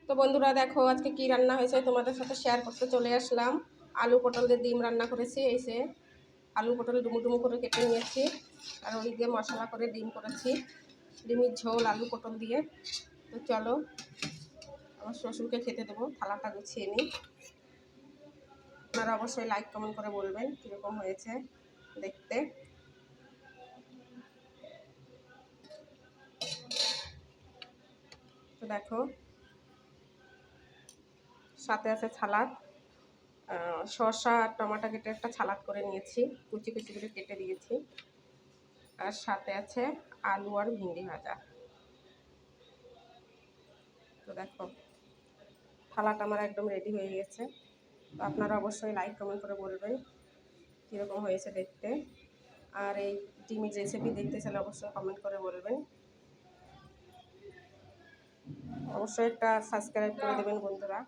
তো বন্ধুরা দেখো আজকে কি রান্না হয়েছে তোমাদের সাথে শেয়ার করতে চলে আসলাম। আলু পটল দিয়ে ডিম রান্না করেছি। এই যে আলু পটল ডুমু ডুমু করে কেটে নিয়েছি, আর ওই দিয়ে মশলা করে ডিম করেছি, ডিমের ঝোল আলু পটল দিয়ে। তো চলো আমার শ্বশুরকে খেতে দেবো, থালাটা গুছিয়ে নিই। আপনারা অবশ্যই লাইক কমেন্ট করে বলবেন কীরকম হয়েছে দেখতে। তো দেখো সাথে আছে সালাদ, শসা আর টমেটো কেটে একটা সালাদ করে নিয়েছি, কুচি কুচি করে কেটে দিয়েছি। আর সাথে আছে আলু আর ভিন্ডি ভাজা। তো দেখো থালাটা আমার একদম রেডি হয়ে গেছে। তো আপনারা অবশ্যই লাইক কমেন্ট করে বলবেন কীরকম হয়েছে দেখতে। আর এই ডিমের রেসিপি দেখতে চাইলে অবশ্যই কমেন্ট করে বলবেন। অবশ্যই একটা সাবস্ক্রাইব করে দেবেন বন্ধুরা।